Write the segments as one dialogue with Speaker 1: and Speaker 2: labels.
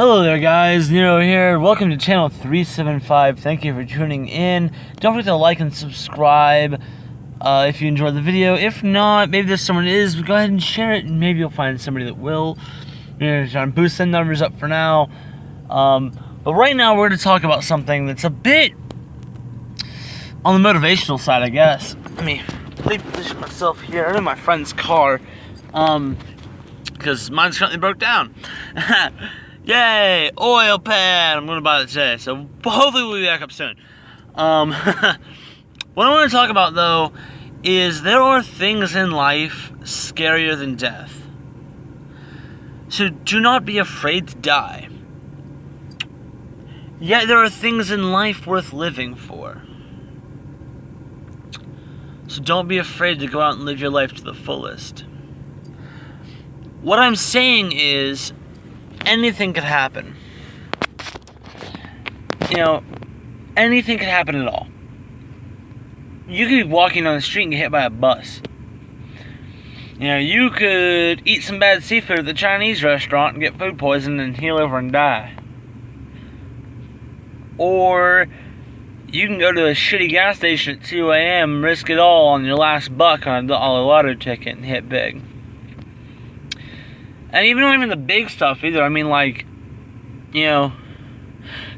Speaker 1: Hello there guys, Nero here. Welcome to channel 375. Thank you for tuning in. Don't forget to like and subscribe if you enjoyed the video. If not, maybe there's someone that is, go ahead and share it and maybe you'll find somebody that will. We're trying to boost the numbers up for now. But right now we're going to talk about something that's a bit on the motivational side, I guess. Let me position myself here. I'm in my friend's car. Because mine's currently broke down. Yay! Oil pan! I'm gonna buy it today, so hopefully we'll be back up soon. What I want to talk about, though, is there are things in life scarier than death. So do not be afraid to die. Yet there are things in life worth living for. So don't be afraid to go out and live your life to the fullest. What I'm saying is, anything could happen. You know, anything could happen at all. You could be walking on the street and get hit by a bus. You know, you could eat some bad seafood at the Chinese restaurant and get food poisoning and heel over and die. Or you can go to a shitty gas station at 2 a.m. and risk it all on your last buck on a lotto ticket and hit big. And even not even the big stuff either. I mean, like, you know,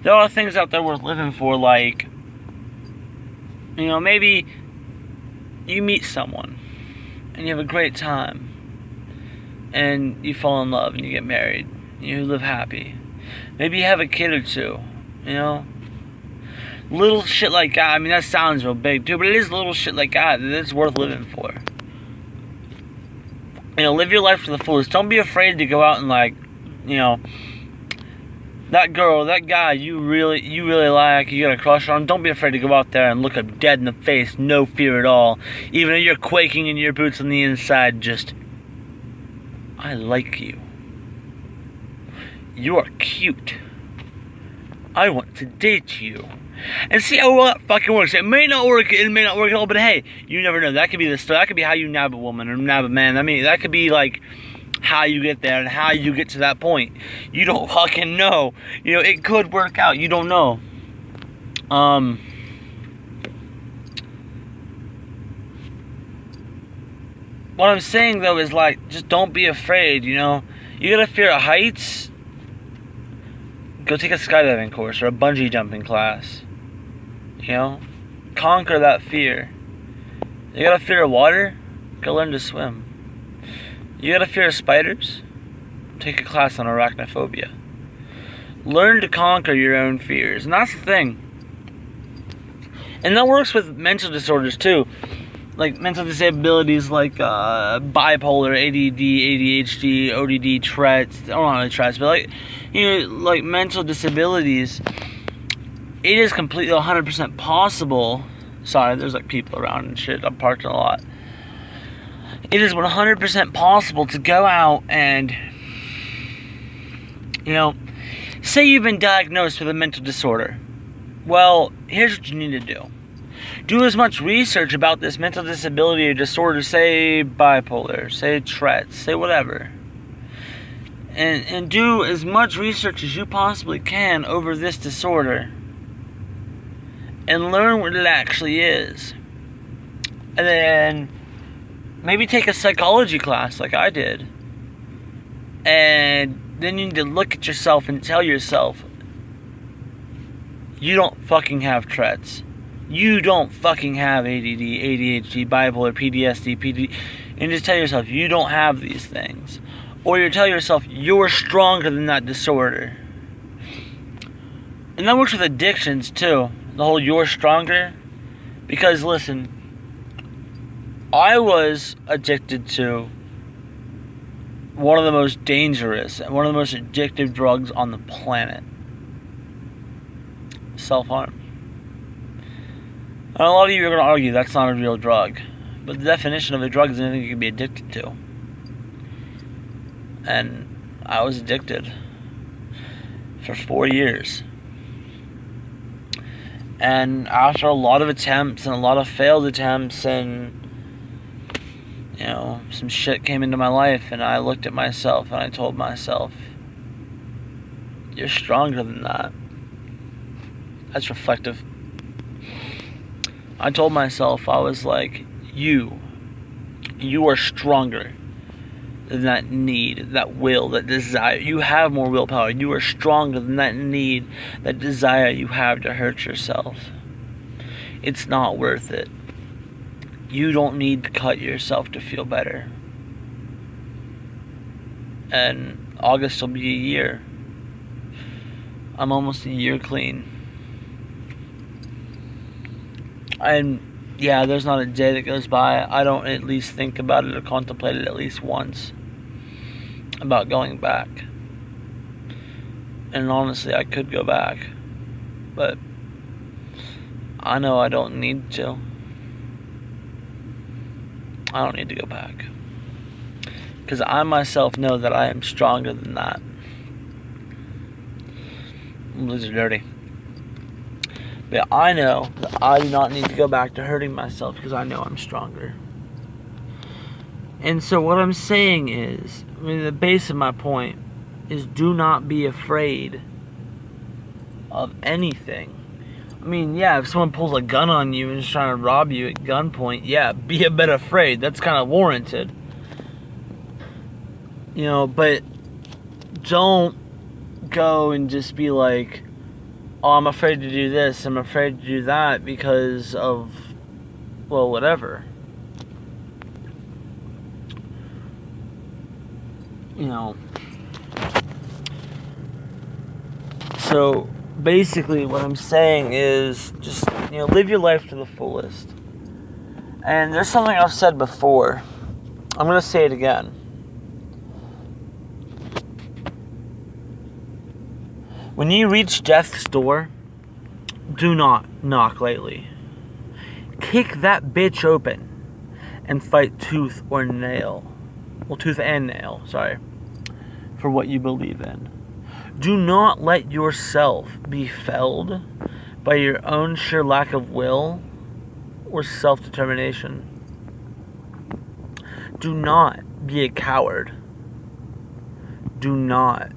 Speaker 1: there are things out there worth living for, like, you know, maybe you meet someone and you have a great time and you fall in love and you get married and you live happy. Maybe you have a kid or two, you know. Little shit like that. I mean, that sounds real big too, but it is little shit like that it's worth living for. You know, live your life to the fullest. Don't be afraid to go out and, like, you know, that girl, that guy you really like, you got a crush on. Don't be afraid to go out there and look them dead in the face, no fear at all. Even though you're quaking in your boots on the inside, just, I like you. You are cute. I want to date you. And see how well that fucking works. It may not work, at all, but hey, you never know. That could be the story. That could be how you nab a woman or nab a man. I mean, that could be like how you get there and how you get to that point. You don't fucking know. You know, it could work out. You don't know. What I'm saying though is, like, just don't be afraid, you know. You got a fear of heights? Go take a skydiving course or a bungee jumping class. You know, conquer that fear. You got a fear of water? Go learn to swim. You got a fear of spiders? Take a class on arachnophobia. Learn to conquer your own fears. And that's the thing. And that works with mental disorders too. Like mental disabilities like bipolar, ADD, ADHD, ODD, Tourette's. I don't know how to Tourette's, but like, you know, like mental disabilities. It is completely 100% possible. Sorry, there's like people around and shit. I'm parked in a lot. It is 100% possible to go out and, you know, say you've been diagnosed with a mental disorder. Well, here's what you need to do. Do as much research about this mental disability or disorder, say bipolar, say Tourette's, say whatever. And do as much research as you possibly can over this disorder. And learn what it actually is. And then maybe take a psychology class like I did. And then you need to look at yourself and tell yourself, you don't fucking have Tourette's. You don't fucking have ADD, ADHD, bipolar, PTSD, PD. And just tell yourself, you don't have these things. Or you tell yourself, you're stronger than that disorder. And that works with addictions too. The whole you're stronger. Because listen, I was addicted to one of the most dangerous and one of the most addictive drugs on the planet. Self-harm. And a lot of you are going to argue that's not a real drug. But the definition of a drug is anything you can be addicted to. And I was addicted for 4 years. And after a lot of attempts and a lot of failed attempts and, you know, some shit came into my life and I looked at myself and I told myself, You're stronger than that. That's reflective. I told myself, I was like, you are stronger than that need, that will, that desire. You have more willpower. You are stronger than that need, that desire you have to hurt yourself. It's not worth it. You don't need to cut yourself to feel better. And August will be a year. I'm almost a year clean. And yeah, there's not a day that goes by I don't at least think about it or contemplate it at least once about going back. And honestly, I could go back, but I know I don't need to. I don't need to go back, because I myself know that I am stronger than that. These are dirty. But I know that I do not need to go back to hurting myself, because I know I'm stronger. And so what I'm saying is, the base of my point is, do not be afraid of anything. Yeah, if someone pulls a gun on you and is trying to rob you at gunpoint, yeah, be a bit afraid. That's kind of warranted. But don't go and just be like, oh, I'm afraid to do this, I'm afraid to do that because of, well, whatever. So basically what I'm saying is just, live your life to the fullest. And there's something I've said before. I'm going to say it again. When you reach death's door, do not knock lightly. Kick that bitch open and fight tooth and nail, for what you believe in. Do not let yourself be felled by your own sheer lack of will or self-determination. Do not be a coward. Do not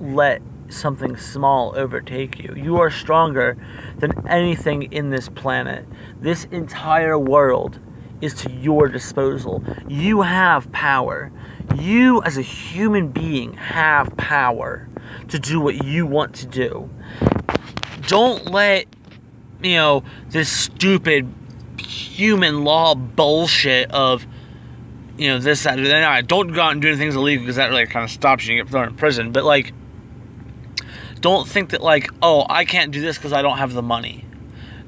Speaker 1: let something small overtake you. You are stronger than anything in this planet. This entire world is to your disposal. You have power. You as a human being have power to do what you want to do. Don't let, this stupid human law bullshit of, this, that, or that. Don't go out and do things illegal, because that really kind of stops you and get thrown in prison. But, don't think that, oh, I can't do this because I don't have the money.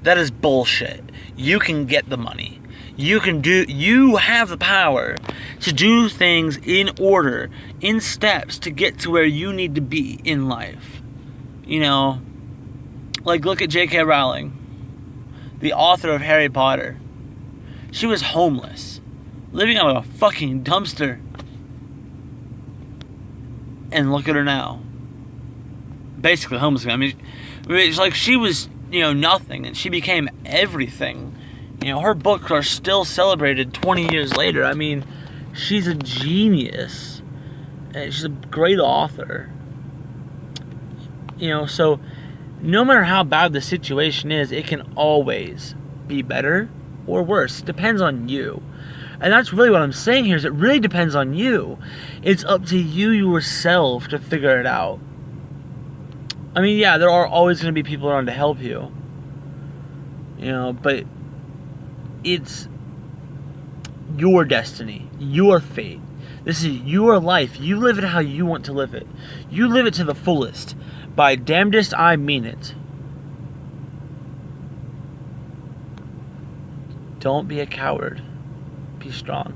Speaker 1: That is bullshit. You can get the money. You have the power to do things in order, in steps, to get to where you need to be in life. Look at J.K. Rowling, the author of Harry Potter. She was homeless, living out of a fucking dumpster. And look at her now. Basically homeless. It's like she was, nothing, and she became everything. Her books are still celebrated 20 years later. She's a genius. And she's a great author. So no matter how bad the situation is, it can always be better or worse. It depends on you. And that's really what I'm saying here, is it really depends on you. It's up to you yourself to figure it out. Yeah, there are always going to be people around to help you. But it's your destiny, your fate. This is your life. You live it how you want to live it. You live it to the fullest. By damnedest, I mean it. Don't be a coward. Be strong.